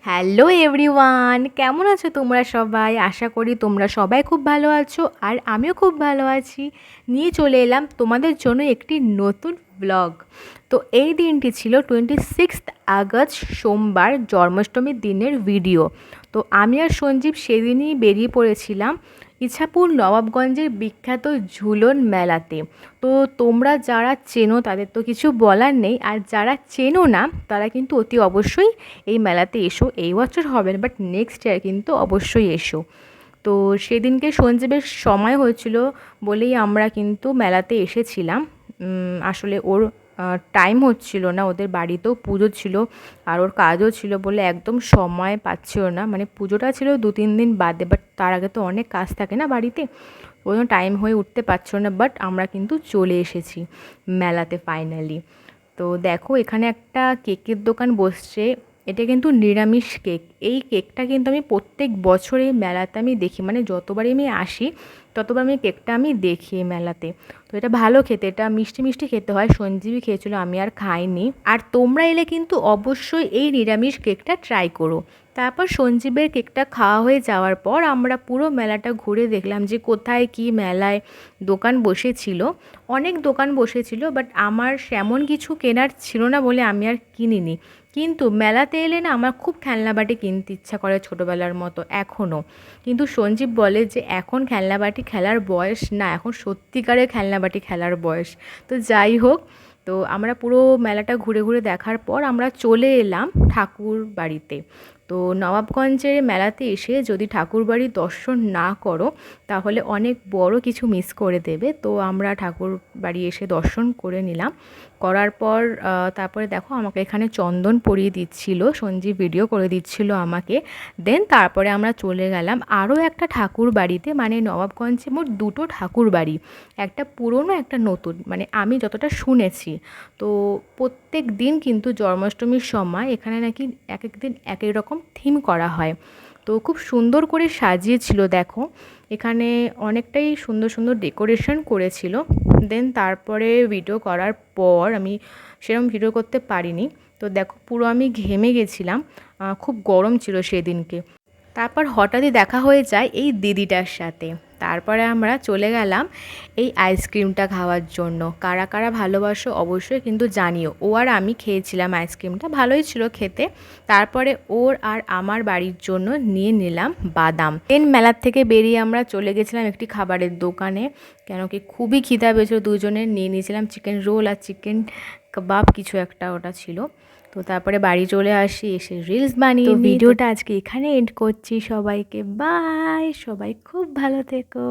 Hello everyone, কেমন আছো তোমরা সবাই? আশা করি তোমরা সবাই খুব ভালো আছো আর আমিও খুব ভালো আছি। নিয়ে চলে এলাম তোমাদের জন্য একটি নতুন ব্লগ। তো এই দিনটি ছিল 26 আগস্ট সোমবার, জন্মাষ্টমীর দিনের ভিডিও। তো আমি আর সঞ্জীব সেদিনই বেরিয়ে পড়েছিলাম ইছাপুর নবাবগঞ্জের বিখ্যাত ঝুলন মেলাতে। তো তোমরা যারা চেনো তাদের তো কিছু বলার নেই, আর যারা চেনো না তারা কিন্তু অতি অবশ্যই এই মেলাতে এসো। এই বছর হবে না, বাট নেক্সট ইয়ার কিন্তু অবশ্যই এসো। তো সেদিনকে সঞ্জীবের সময় হয়েছিল বলেই আমরা কিন্তু মেলাতে এসেছিলাম। আসলে ওর টাইম হচ্ছিল না, ওদের বাড়িতেও পুজো ছিল আর ওর কাজও ছিল বলে একদম সময় পাচ্ছিল না। মানে পুজোটা ছিল 2-3 দিন বাদে, বাট তার আগে তো অনেক কাজ থাকে না বাড়িতে, ওই জন্য টাইম হয়ে উঠতে পারছিল না। বাট আমরা কিন্তু চলে এসেছি মেলাতে ফাইনালি। তো দেখো এখানে একটা কেকের দোকান বসছে, এটা কিন্তু নিরামিষ কেক। এই কেকটা কিন্তু আমি প্রত্যেক বছর এই মেলাতে আমি দেখি, মানে যতবারই আমি আসি ততবার আমি কেকটা আমি দেখি এই মেলাতে। তো এটা ভালো খেতে, এটা মিষ্টি মিষ্টি খেতে হয়। সঞ্জীবী খেয়েছিল, আমি আর খাইনি। আর তোমরা এলে কিন্তু অবশ্যই এই নিরামিষ কেকটা ট্রাই করো। তারপর সঞ্জীবের কেকটা খাওয়া হয়ে যাওয়ার পর আমরা পুরো মেলাটা ঘুরে দেখলাম যে কোথায় কি মেলায় দোকান বসেছিল। অনেক দোকান বসেছিল, বাট আমার সেমন কিছু কেনার ছিল না বলে আমি আর কিনিনি। কিন্তু মেলাতে এলে না আমার খুব খেলনাবাটি কিনতে ইচ্ছা করে ছোটোবেলার মতো এখনও। কিন্তু সঞ্জীব বলে যে এখন খেলনাবাটি খেলার বয়স না, এখন সত্যিকারের খেলনাবাটি খেলার বয়স। তো যাই হোক, তো আমরা পুরো মেলাটা ঘুরে ঘুরে দেখার পর আমরা চলে এলাম ঠাকুর বাড়িতে। তো নবাবগঞ্জের মেলাতে এসে যদি ঠাকুর বাড়ির দর্শন না করো তাহলে অনেক বড় কিছু মিস করে দেবে। তো আমরা ঠাকুর বাড়ি এসে দর্শন করে নিলাম। করার পর তারপরে দেখো আমাকে এখানে চন্দন পরিয়ে দিচ্ছিল, সঞ্জীব ভিডিও করে দিচ্ছিল আমাকে। দেন তারপরে আমরা চলে গেলাম আরও একটা ঠাকুর বাড়িতে। মানে নবাবগঞ্জে মোট দুটো ঠাকুর বাড়ি, একটা পুরনো একটা নতুন, মানে আমি যতটা শুনেছি। তো প্রত্যেক দিন কিন্তু জন্মাষ্টমীর সময় এখানে নাকি এক এক দিন এক এক রকম থিম করা হয়। তো খুব সুন্দর করে সাজিয়েছিল দেখো, এখানে অনেকটাই সুন্দর সুন্দর ডেকোরেশন করেছিল। দেন তারপরে ভিডিও করার পর আমি সেরকম ভিডিও করতে পারিনি। তো দেখো পুরো আমি ঘেমে গেছিলাম, খুব গরম ছিল সেদিনকে। তারপর হঠাৎই দেখা হয়ে যায় এই দিদিটার সাথে। তারপরে আমরা চলে গেলাম এই আইসক্রিমটা খাওয়ার জন্য। কারা কারা ভালোবাসো অবশ্যই কিন্তু জানিও। ও আর আমি খেয়েছিলাম আইসক্রিমটা, ভালোই ছিল খেতে। তারপরে ওর আর আমার বাড়ির জন্য নিয়ে নিলাম বাদাম। দেন মেলার থেকে বেরিয়ে আমরা চলে গেছিলাম একটি খাবারের দোকানে, কেন কি খুবই খিদা পেয়েছিল দুজনের। নিয়ে নিয়েছিলাম চিকেন রোল আর চিকেন কাবাব কিছু একটা ওটা ছিল। তো তারপরে বাড়ি চলে আসি, এসে রিলস বানিয়ে ভিডিওটা আজকে এখানে এন্ড করছি। সবাইকে বাই, সবাই খুব ভালো থেকো।